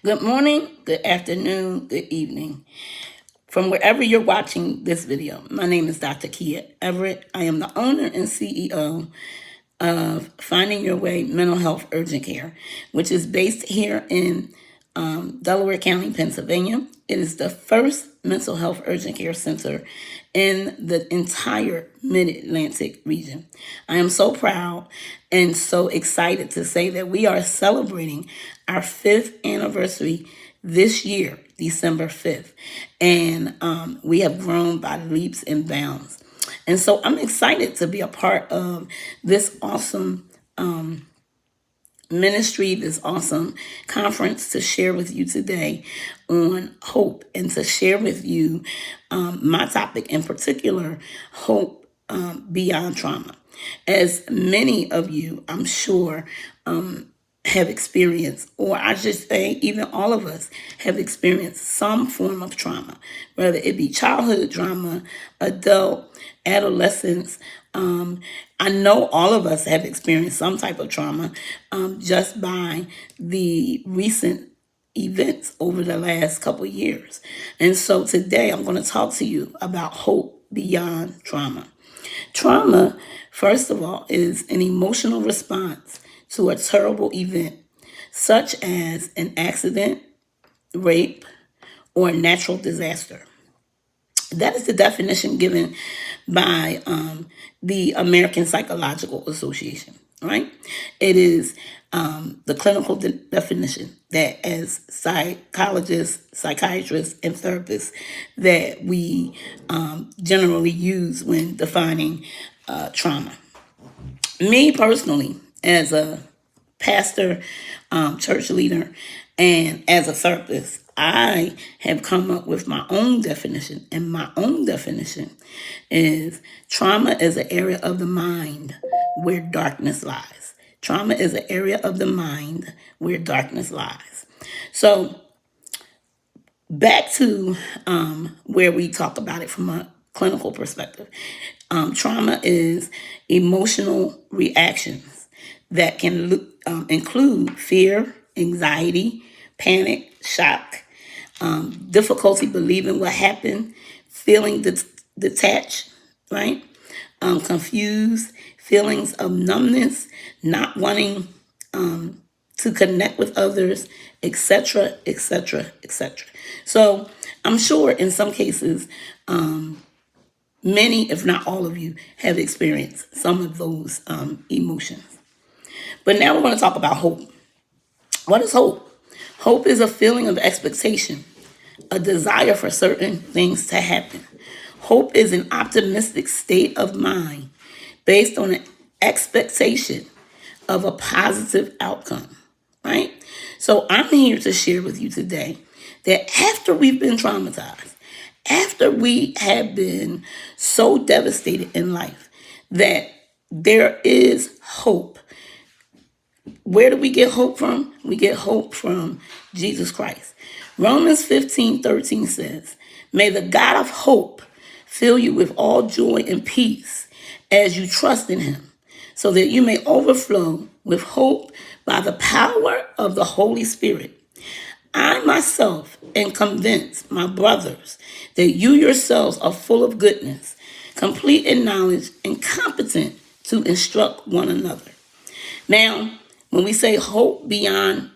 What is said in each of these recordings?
Good morning, good afternoon, good evening. From wherever you're watching this video, my name is Dr. Kia Everett. I am the owner and CEO of Finding Your Way Mental Health Urgent Care, which is based here in Delaware County, Pennsylvania. It is the first mental health urgent care center in the entire Mid-Atlantic region. I am so proud and so excited to say that we are celebrating our 5th anniversary this year, December 5th. And we have grown by leaps and bounds. And so I'm excited to be a part of this awesome ministry, this awesome conference to share with you today on hope and to share with you my topic in particular, hope beyond trauma. As many of you, I'm sure, have experienced, or I should say, even all of us have experienced some form of trauma, whether it be childhood trauma, adult, adolescence. I know all of us have experienced some type of trauma just by the recent events over the last couple of years. And so today I'm going to talk to you about hope beyond trauma. Trauma, first of all, is an emotional response to a terrible event, such as an accident, rape, or a natural disaster. That is the definition given by the American Psychological Association, right? It is the clinical definition that as psychologists, psychiatrists, and therapists that we generally use when defining trauma. Me personally, as a pastor, church leader, and as a therapist, I have come up with my own definition. And my own definition is trauma is an area of the mind where darkness lies. Trauma is an area of the mind where darkness lies. So back to where we talk about it from a clinical perspective. Trauma is emotional reactions that can include fear, anxiety, panic, shock, difficulty believing what happened, feeling detached, right? Confused, feelings of numbness, not wanting to connect with others, etc., etc., etc. So I'm sure in some cases, many, if not all of you, have experienced some of those emotions. But now we're going to talk about hope. What is hope? Hope is a feeling of expectation, a desire for certain things to happen. Hope is an optimistic state of mind based on an expectation of a positive outcome, right? So I'm here to share with you today that after we've been traumatized, after we have been so devastated in life, that there is hope. Where do we get hope from? We get hope from Jesus Christ. Romans 15:13 says, "May the God of hope fill you with all joy and peace as you trust in him, so that you may overflow with hope by the power of the Holy Spirit. I myself am convinced, my brothers, that you yourselves are full of goodness, complete in knowledge, and competent to instruct one another." Now, when we say hope beyond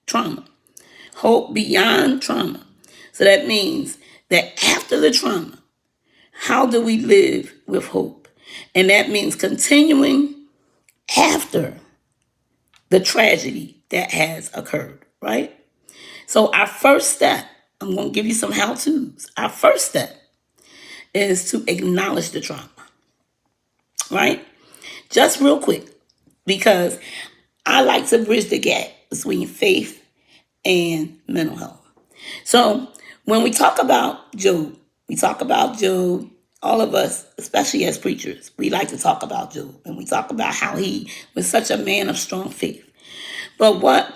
trauma, hope beyond trauma, so that means that after the trauma, how do we live with hope? And that means continuing after the tragedy that has occurred, right? So our first step, I'm going to give you some how-tos. Our first step is to acknowledge the trauma, right? Just real quick, because I like to bridge the gap between faith and mental health. So when we talk about Job, all of us, especially as preachers, we like to talk about Job. And we talk about how he was such a man of strong faith. But what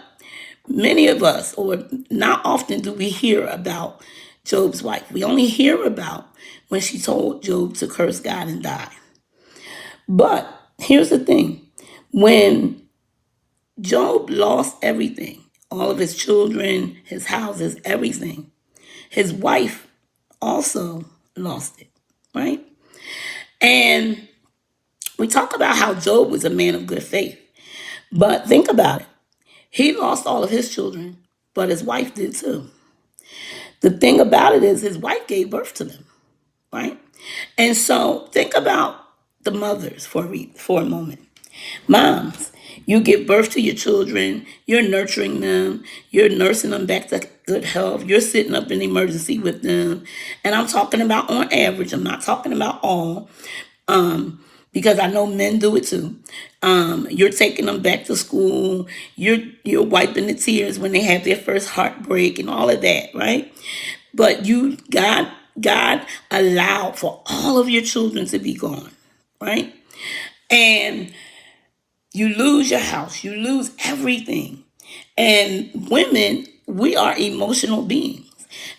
many of us, or not often do we hear about Job's wife. We only hear about when she told Job to curse God and die. But here's the thing. When Job lost everything, all of his children, his houses, everything. His wife also lost it, right? And we talk about how Job was a man of good faith. But think about it. He lost all of his children, but his wife did too. The thing about it is his wife gave birth to them, right? And so think about the mothers for a moment. Moms, you give birth to your children, you're nurturing them, you're nursing them back to good health, you're sitting up in emergency with them. And I'm talking about on average, I'm not talking about all, because I know men do it too. You're taking them back to school, you're wiping the tears when they have their first heartbreak and all of that, right? But God allowed for all of your children to be gone, right? And you lose your house, you lose everything. And women, we are emotional beings.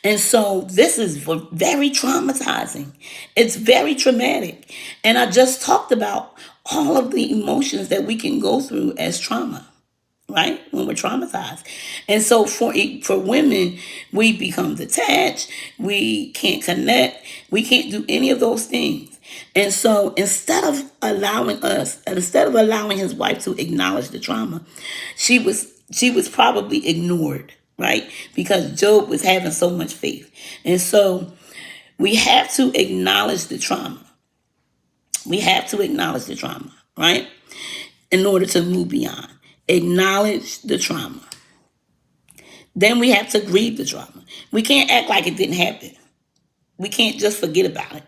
And so this is very traumatizing. It's very traumatic. And I just talked about all of the emotions that we can go through as trauma, right? When we're traumatized. And so for women, we become detached, we can't connect, we can't do any of those things. And so instead of allowing his wife to acknowledge the trauma, she was probably ignored, right? Because Job was having so much faith. And so we have to acknowledge the trauma. We have to acknowledge the trauma, right? In order to move beyond. Acknowledge the trauma. Then we have to grieve the trauma. We can't act like it didn't happen. We can't just forget about it.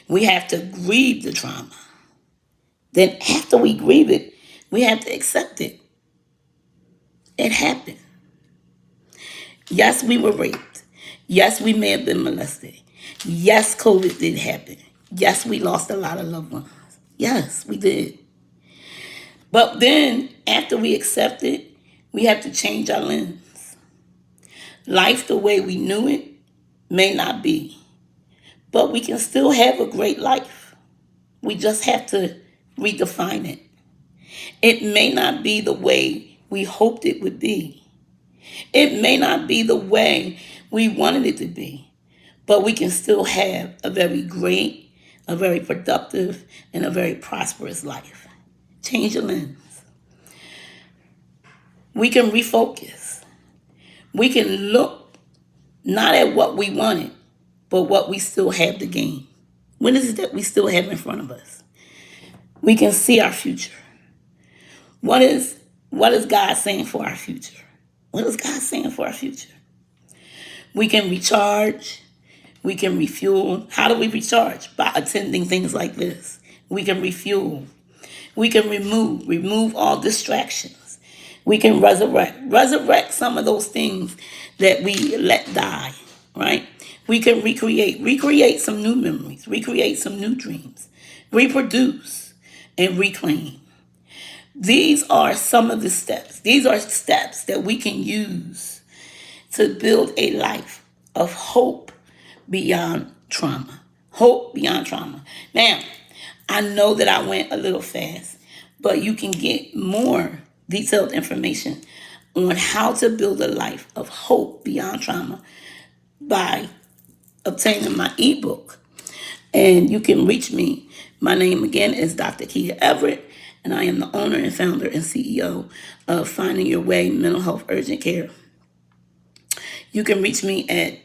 We have to grieve the trauma. Then after we grieve it, we have to accept it. It happened. Yes, we were raped. Yes, we may have been molested. Yes, COVID did happen. Yes, we lost a lot of loved ones. Yes, we did. But then after we accept it, we have to change our lens. Life the way we knew it may not be, but we can still have a great life. We just have to redefine it. It may not be the way we hoped it would be. It may not be the way we wanted it to be, but we can still have a very great, a very productive, and a very prosperous life. Change your lens. We can refocus. We can look not at what we wanted, but what we still have to gain. What is it that we still have in front of us? We can see our future. What is God saying for our future? What is God saying for our future? We can recharge. We can refuel. How do we recharge? By attending things like this. We can refuel. We can remove all distractions. We can resurrect some of those things that we let die, right? We can recreate some new memories, recreate some new dreams, reproduce and reclaim. These are some of the steps. These are steps that we can use to build a life of hope beyond trauma. Hope beyond trauma. Now, I know that I went a little fast, but you can get more detailed information on how to build a life of hope beyond trauma by obtaining my ebook. And you can reach me. My name again is Dr. Kia Everett, and I am the owner and founder and CEO of Finding Your Way Mental Health Urgent Care. You can reach me at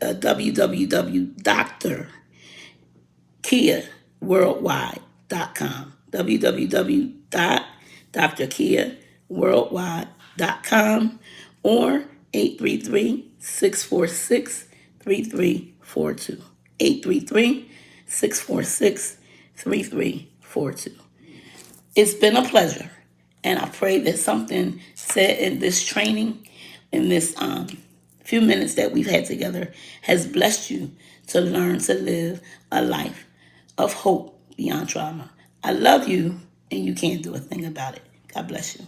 www.drkiaworldwide.com. www.drkiaworldwide.com or 833-646-3342. 833-646-3342. It's been a pleasure, and I pray that something said in this training, in this few minutes that we've had together, has blessed you to learn to live a life of hope beyond trauma. I love you, and you can't do a thing about it. God bless you.